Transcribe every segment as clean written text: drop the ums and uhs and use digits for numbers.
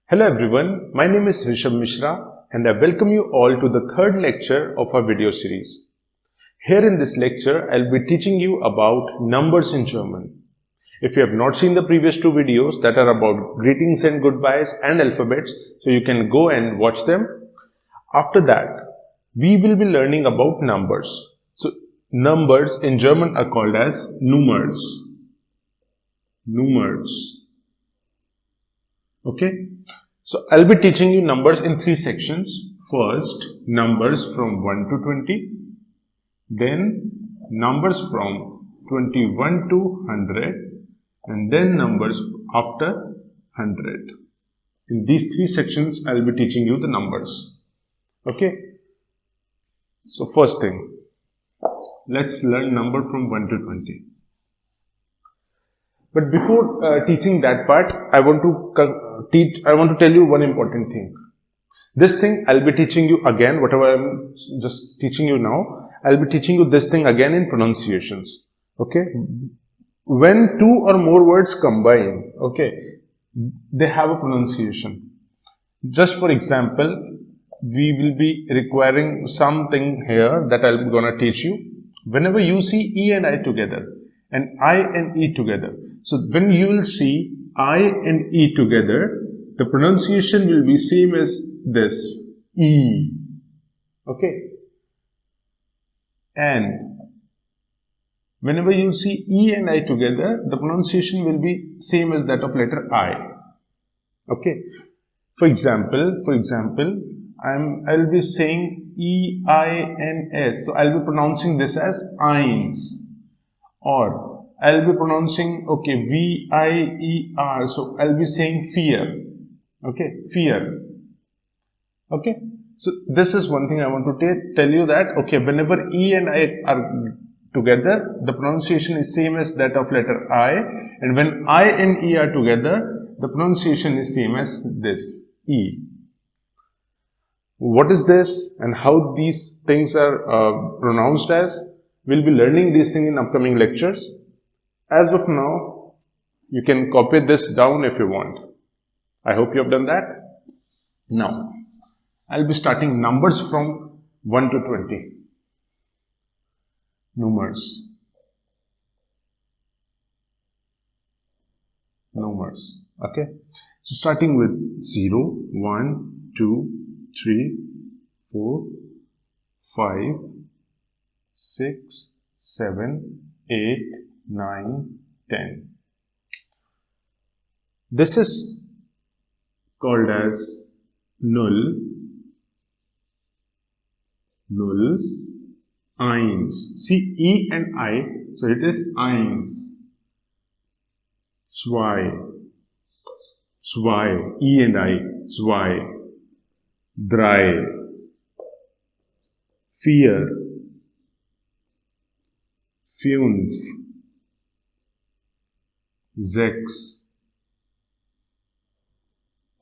Hello everyone, my name is Rishabh Mishra and I welcome you all to the third lecture of our video series. Here in this lecture, I'll be teaching you about numbers in German. If you have not seen the previous two videos that are about greetings and goodbyes and alphabets, so you can go and watch them. After that, we will be learning about numbers. So numbers in German are called as Nummers. Okay. So I'll be teaching you numbers in three sections. First, numbers from 1 to 20. Then numbers from 21 to 100. And then numbers after 100. In these three sections, I'll be teaching you the numbers. Okay. So first thing, let's learn number from 1 to 20. But before teaching that part, I want to tell you one important thing. This thing I'll be teaching you again, whatever I'm just teaching you now, I'll be teaching you this thing again in pronunciations. Okay? When two or more words combine, okay, they have a pronunciation. Just for example, we will be requiring something here that I'm gonna teach you. Whenever you see E and I together, and I and E together. So when you will see I and E together, the pronunciation will be same as this, E. Okay. And whenever you see E and I together, the pronunciation will be same as that of letter I. Okay. For example, I'll be saying E-I-N-S. So I'll be pronouncing this as eins. Or I'll be pronouncing, okay, V-I-E-R. So I'll be saying fear. Okay, fear. Okay. So this is one thing I want to tell you that, okay, whenever E and I are together, the pronunciation is same as that of letter I. And when I and E are together, the pronunciation is same as this, E. What is this and how these things are pronounced as? We'll be learning these things in upcoming lectures. As of now, you can copy this down if you want. I hope you have done that. Now, I'll be starting numbers from 1 to 20. Numbers. Okay. So starting with 0, 1, 2, 3, 4, 5, 6, 7, 8, 9, 10. This is called as null, eins. See E and I, so it is eins. Zwei, E and I, zwei. Drei, vier, fünf, sechs,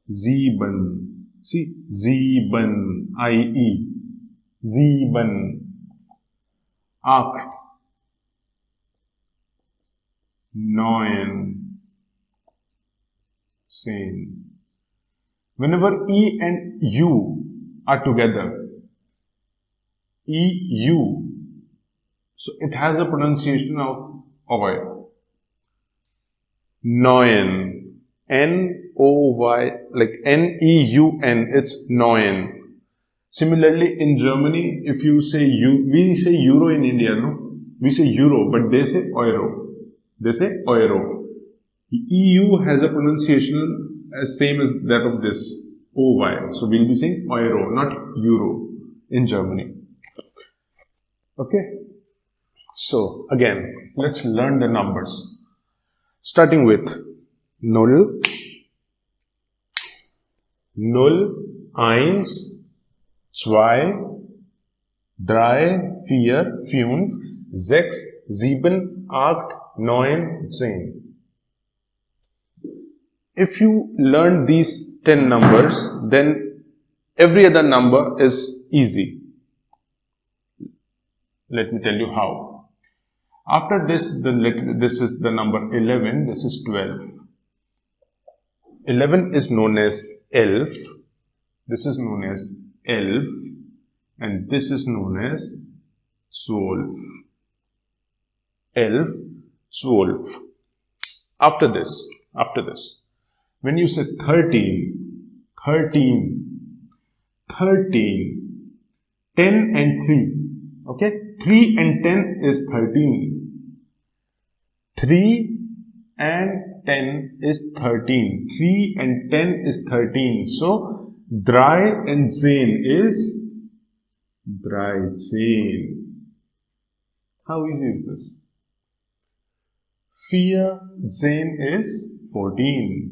sieben. See, sieben, I-E, sieben, acht, neun, 10. Whenever E and U are together, E-U, so it has a pronunciation of oy. Neun, N-O-Y, like N-E-U-N, it's neun. Similarly, in Germany, if you say we say euro in India, no? We say euro, but they say euro. They say euro. EU has a pronunciation as same as that of this, OY. So we'll be saying euro, not euro in Germany. Okay. So again, let's learn the numbers. Starting with null, eins, zwei, drei, vier, fünf, sechs, sieben, acht, neun, 10. If you learn these 10 numbers, then every other number is easy. Let me tell you how. After this, this is the number 11, this is 12. 11 is known as elf. This is known as elf. And this is known as zwölf. Elf, zwölf. After this, when you say 13, 10 and 3, okay, 3 and 10 is 13, 3 and 10 is 13, 3 and 10 is 13, so 3 and 10 is 13. How easy is this? 14 is 14.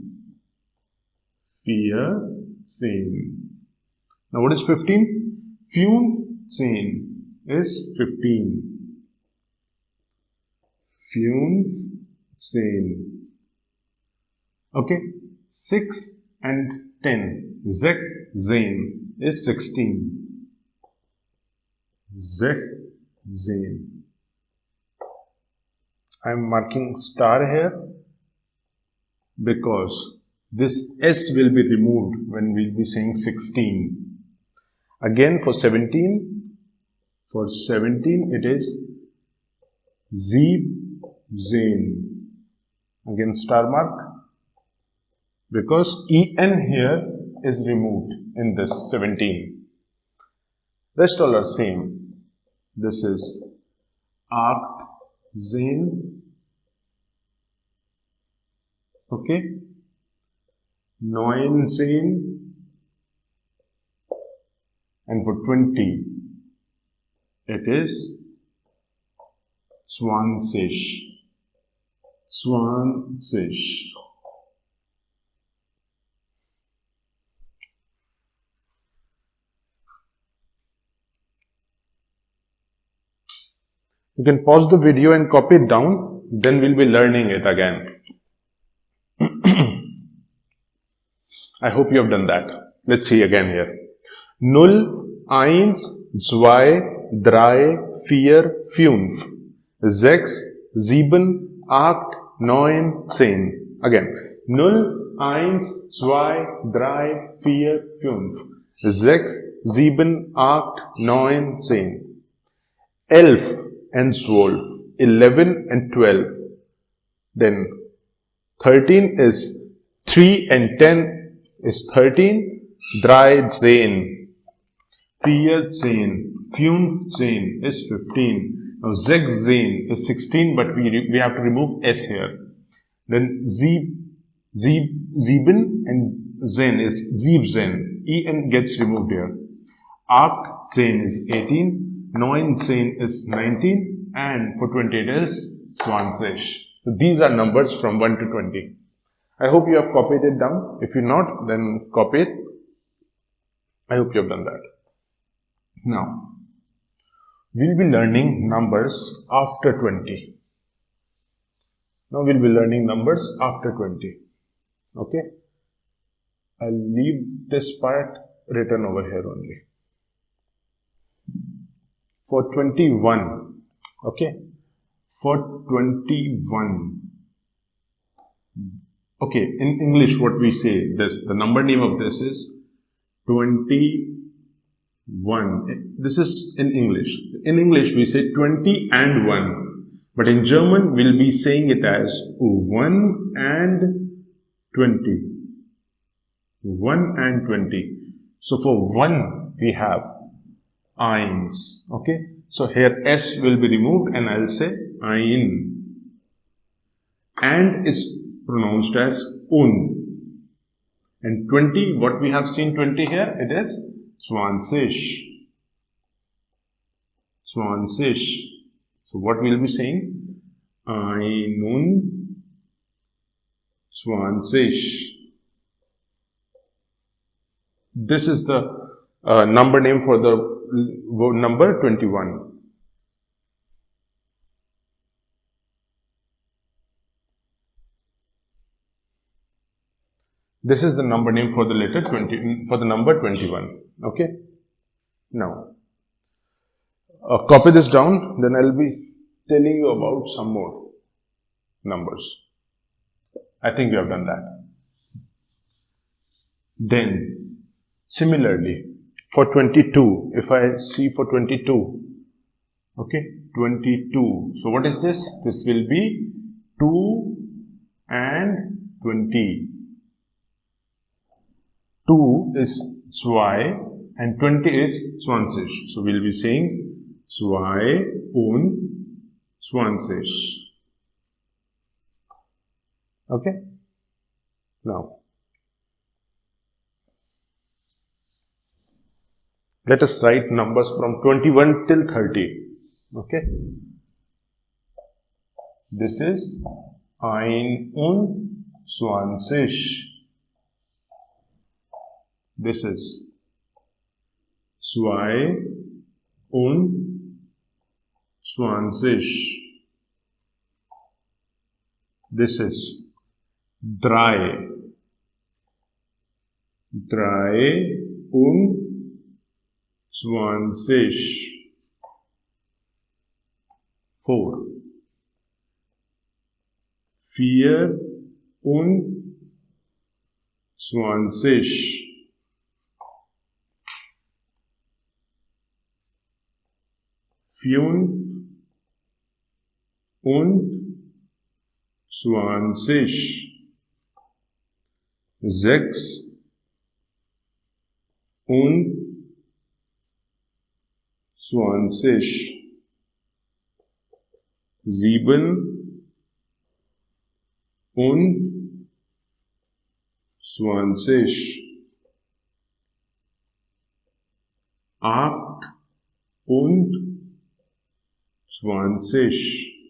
14. Now what is 15? 15 is 15. 15. Okay. 6 and 10. 16 is 16. 16. I am marking star here because this S will be removed when we will be saying 16. Again for 17 it is 17. Again star mark because EN here is removed in this 17. Rest all are same. This is 18. Okay. 19. And for 20, it is 20. 20. You can pause the video and copy it down, then we'll be learning it again. I hope you have done that. Let's see again here. 0, 1, 2, 3, 4, 5, 6, 7, 8, 9, 10. Again. 0, 1, 2, 3, 4, 5, 6, 7, 8, 9, 10. 11 and 12, 11 and 12. Then 13 is 3 and 10 is 13. 13. 14. 15 is 15. Now 16 is 16, but we have to remove S here. Then Sieben and Zen is 17. En gets removed here. 18 is 18. 19 is 19, and for 20 it is 20. So these are numbers from 1 to 20. I hope you have copied it down. If you not, then copy it. I hope you have done that. Now, we'll be learning numbers after 20. Now we'll be learning numbers after 20. Okay? I'll leave this part written over here only. For 21, okay, for 21, okay, in English what we say, the number name of this is 21, this is in English. In English we say 20 and 1, but in German we'll be saying it as 1 and 20, 1 and 20. So for 1 we have eins. Okay, so here S will be removed and I'll say ein. And is pronounced as un. And 20, what we have seen 20 here, it is 20. 20. So what we'll be saying? 21. This is the number name for the number 21. This is the number name for the letter 20, for the number 21. Okay. Now, copy this down, then I'll be telling you about some more numbers. I think you have done that. Then, similarly, for 22, if I see for 22, okay, 22. So what is this? This will be 2 and 20. 2 is 2 and 20 is 20. So we'll be saying 22. Okay. Now, let us write numbers from 21 till 30. Okay. This is 21. This is 22. This is 3. 23. 4. 24. 25. 26. 27. 28.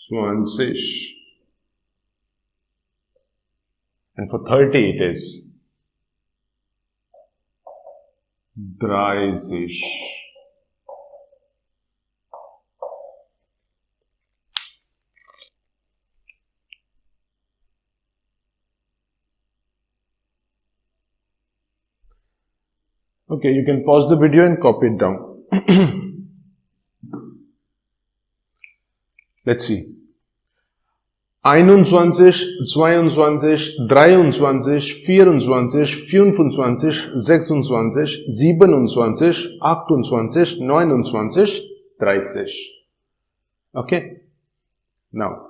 29. And for 30 it is 30. Okay, you can pause the video and copy it down. Let's see. 21, 22, 23, 24, 25, 26, 27, 28, 29, 30. Okay? Now,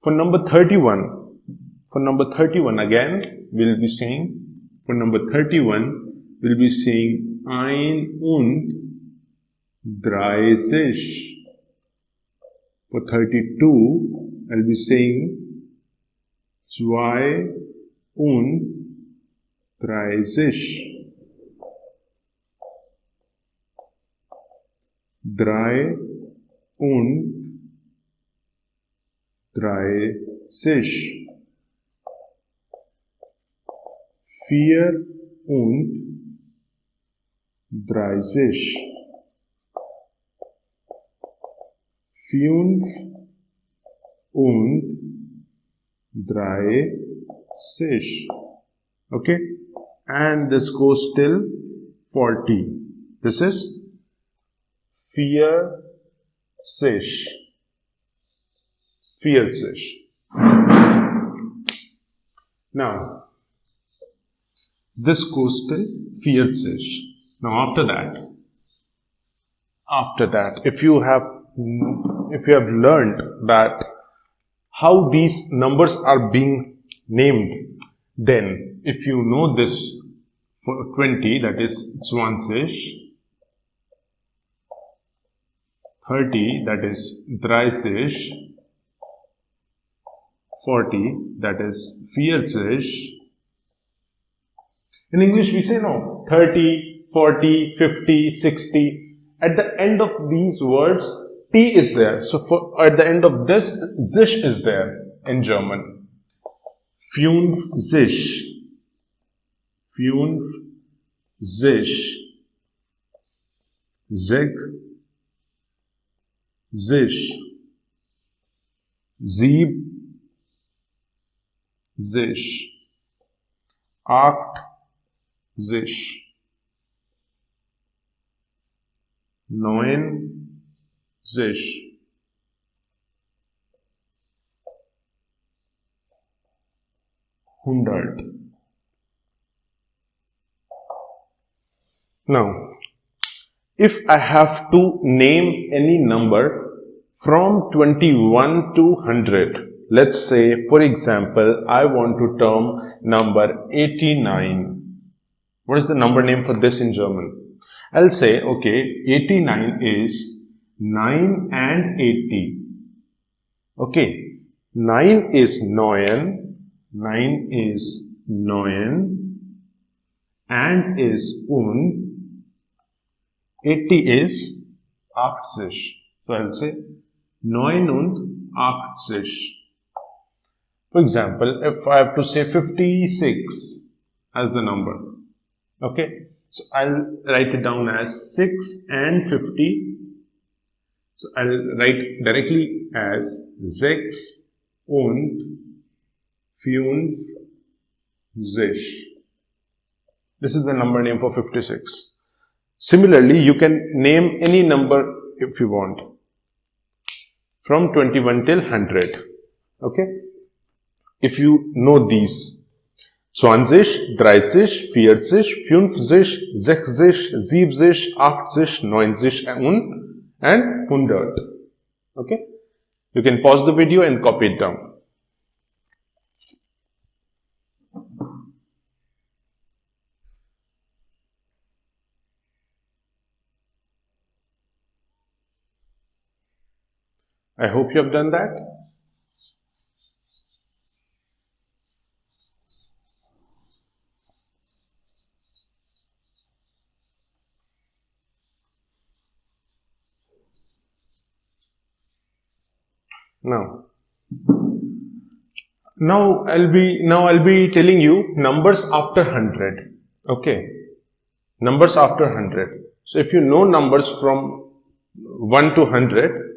for number 31 again, we'll be saying, for number 31, we'll be saying 31. For 32, I'll be saying 32. 33. 34. Okay, and this goes till 40. This is 40. Now, this goes till 40. Now, after that, if you have learned that how these numbers are being named, then if you know this for 20, that is 20, 30, that is 30, 40, that is 40. In English, we say no, 30, 40, 50, 60. At the end of these words, T is there. So at the end of this, sich is there in German. 50. 50. 60. 70. acht, sich, 9, sich, 100. Now, if I have to name any number from 21 to 100, let's say, for example, I want to term number 89. What is the number name for this in German? I'll say, okay, 89 is 9 and 80. Okay, 9 is 9, 9 is 9, and is 80 is 80. So I'll say 89. For example, if I have to say 56 as the number, okay, so I'll write it down as 6 and 50. So I'll write directly as 6 und 50. This is the number name for 56. Similarly, you can name any number if you want from 21 till 100. Okay? If you know these: 20, 30, 40, 50, 60, 70, 80, 90 and 100. Okay? You can pause the video and copy it down. I hope you have done that. Now I'll be telling you numbers after 100. Okay, numbers after 100. So if you know numbers from 1 to 100,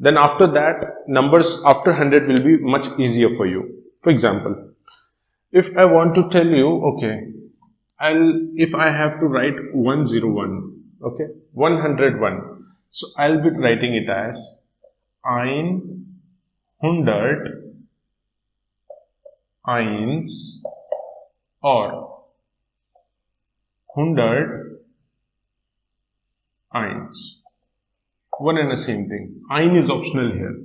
then after that numbers after 100 will be much easier for you. For example, if I want to tell you, okay, if I have to write 101, okay, 101. So I'll be writing it as 100 eins or 100 eins. One and the same thing. Ein is optional here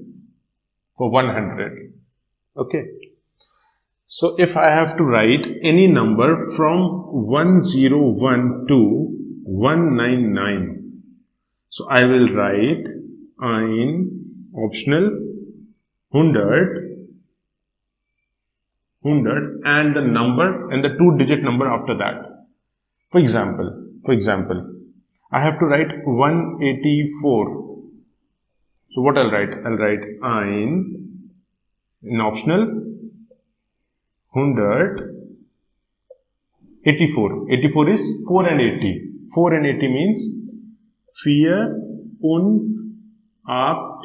for 100. Okay. So if I have to write any number from 101 to 199, so I will write ein optional 100 and the number and the 2-digit number after that. For example, I have to write 184. So what I'll write? I'll write ein in optional 184. 84 is 4 and 80. 4 and 80 means 84.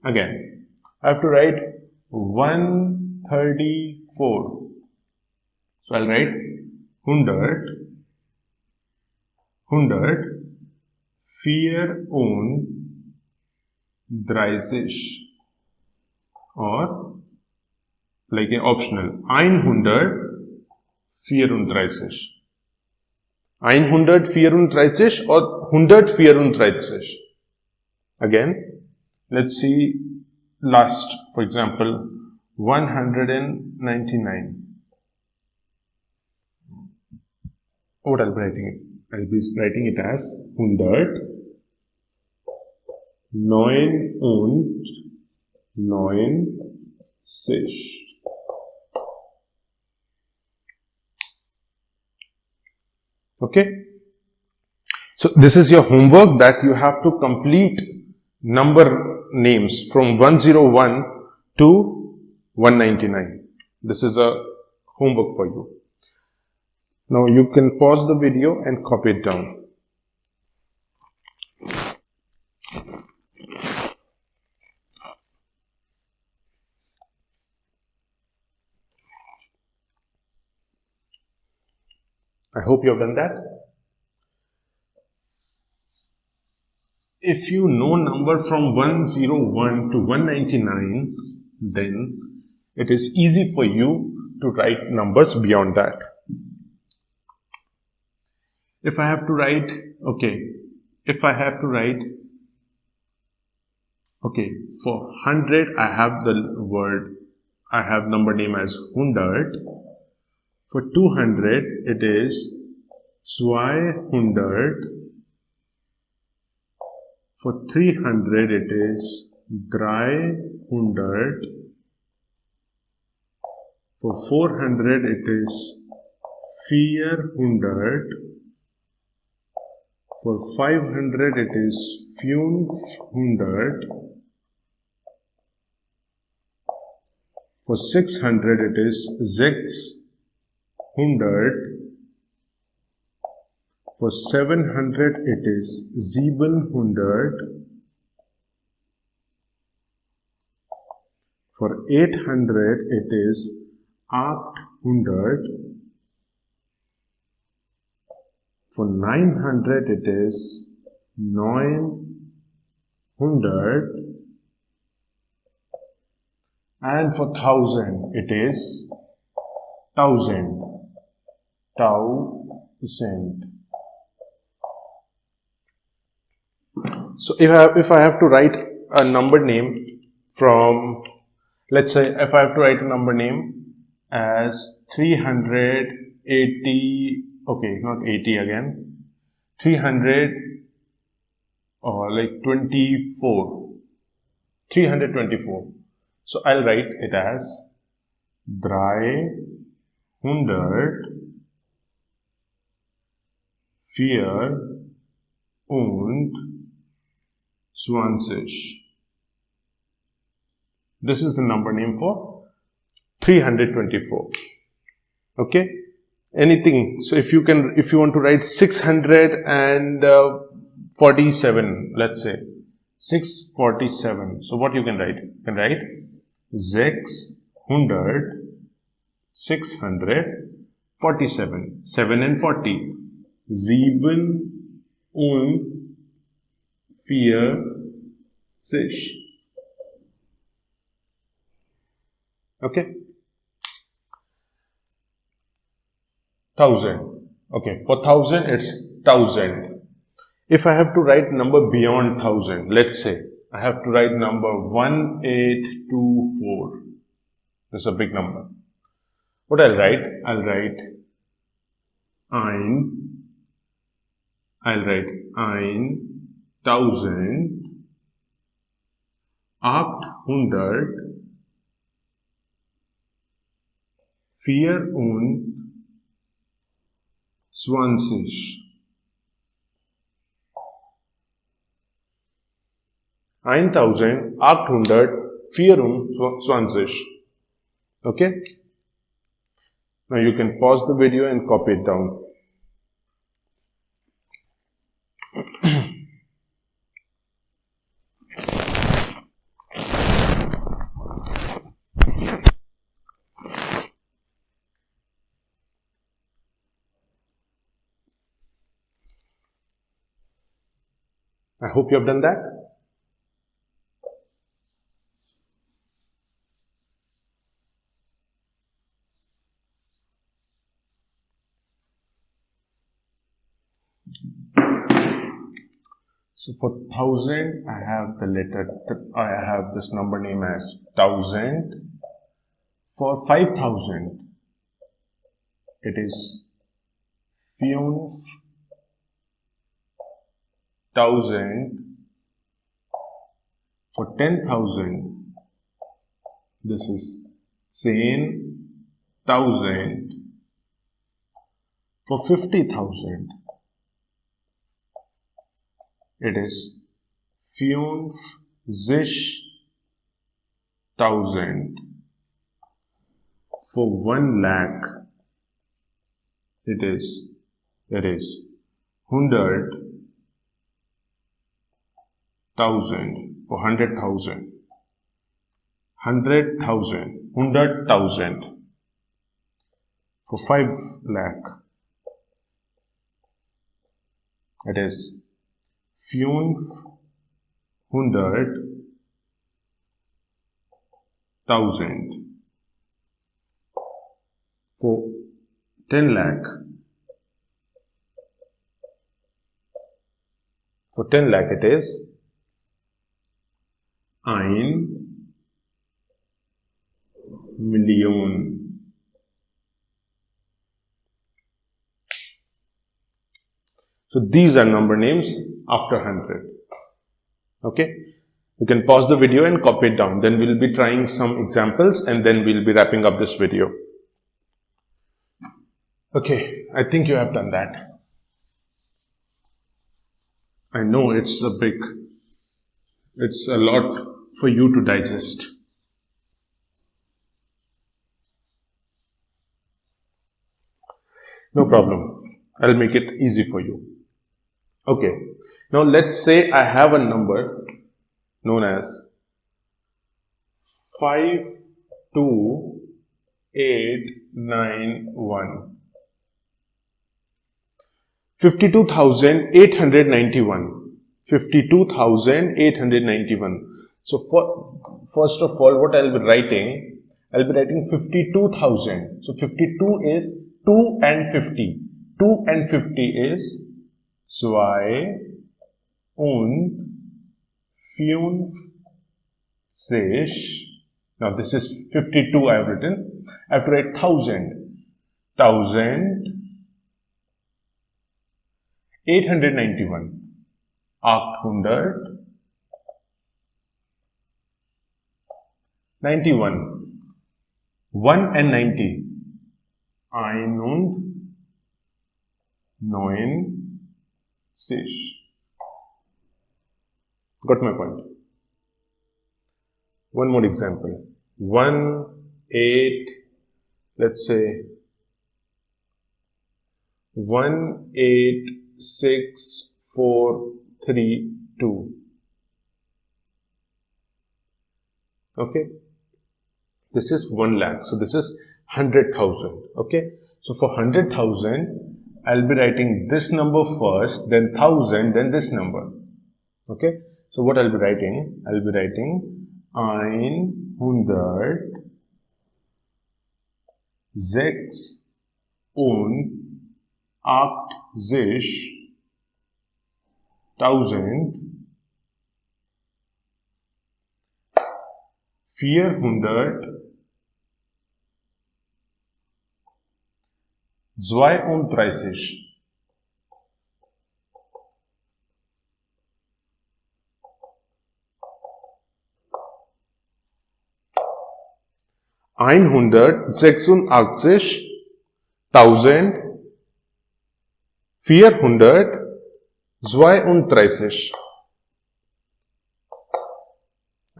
Again, I have to write 134. So I'll write 100 34 or like an optional 134. 134 or 134. Again, let's see last, for example, 199. What I'll be writing it? I'll be writing it as 199. Okay. So this is your homework that you have to complete number names from 101 to 199. This is a homework for you. Now you can pause the video and copy it down. I hope you have done that. If you know number from 101 to 199, then it is easy for you to write numbers beyond that. If I have to write, for 100, I have number name as 100. For 200, it is 200. For 300, it is 300. For 400, it is 400. For 500, it is 500. For 600, it is 600. For 700, it is 700. For 800, it is 800. For 900, it is 900. And for 1000, it is 1000. So if I have to write a number name from, let's say if I have to write a number name as 380, not 80 again, 300 or like 24, 324. So I'll write it as 324. This is the number name for 324. Okay. Anything. So if you want to write 647, let's say 647. So what you can write? You can write 647. 7 and 40. 47. Okay. 1000. Okay. For 1000, it's 1000. If I have to write number beyond 1000, let's say I have to write number 1824. This is a big number. What I'll write? I'll write 1000, 800, 24. 1824. Okay. Now you can pause the video and copy it down. I hope you have done that. So for 1000, I have this number name as 1000. For 5000, it is 5000. For 10,000, this is 10,000. For 50,000, it is 50,000. For 1 lakh, it is 100,000. For 100,000, 100,000. For 5 lakh, It is 500,000 for 10 lakh. For 10 lakh it is 1 million. So these are number names after 100. Okay, you can pause the video and copy it down. Then we'll be trying some examples and then we'll be wrapping up this video. Okay, I think you have done that. I know it's a lot for you to digest. No problem. I'll make it easy for you. Okay, now let's say I have a number known as 52891. 52,891. 52,891. So first of all, what I'll be writing 52,000. So 52 is 2 and 50. 2 and 50 is 2 und 50. Now this is 52 I have written. I have to write 1,000. 1,891. 891. 1 and 90. 91. Got my point? One more example. 1,86432. Okay, this is 1 lakh. So this is 100,000. Okay, so for 100,000, I'll be writing this number first, then 1,000, then this number. Okay, so what I'll be writing? 186.432. 186.432.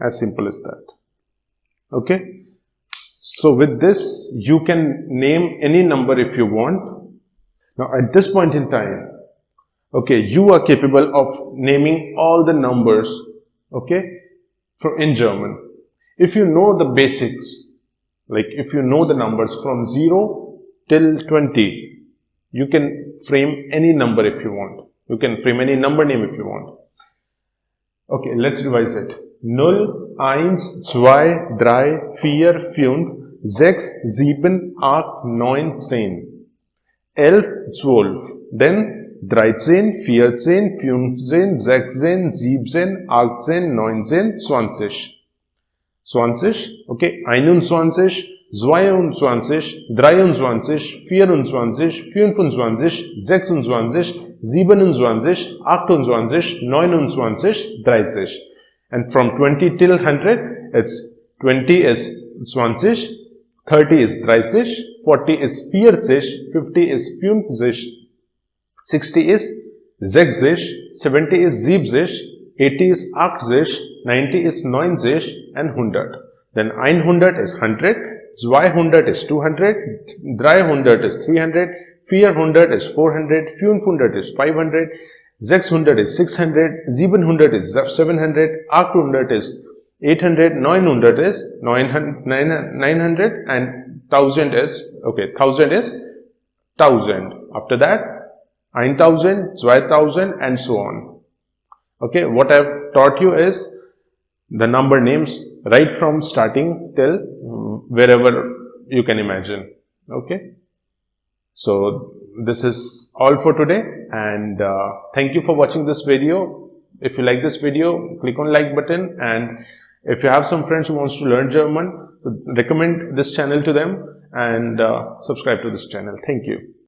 As simple as that. Okay, so with this you can name any number if you want. Now at this point in time, okay, you are capable of naming all the numbers, okay, in German. If you know the basics, like if you know the numbers from 0 till 20, you can frame any number if you want. You can frame any number name if you want. Okay, let's revise it. 0, 1, 2, 3, 4, 5, 6, 7, 8, 9, 10, 11, 12, then 13, 14, 15, 16, 17, 18, 19, 20. 20, okay, 21, 22, 23, 24, 25, 26, 27, 28, 29, 30. And from 20 till 100, it's 20 is 20, 30 is 30, 40 is 40, 50 is 50, 60 is 60, 70 is 70, 80 is 80, 90 is 90, and 100. Then 100 is 100, 200 is 200, 300 is 300, 400 is 400, 500 is 500, 600 is 600, 700 is 700, 800 is 800, 900 is 900, and 1000 is, okay, 1000 is 1000. After that, 1000, 2000 and so on. Okay, what I've taught you is the number names right from starting till wherever you can imagine. Okay, so this is all for today, and thank you for watching this video. If you like this video, click on like button, and if you have some friends who wants to learn German, recommend this channel to them and subscribe to this channel. Thank you.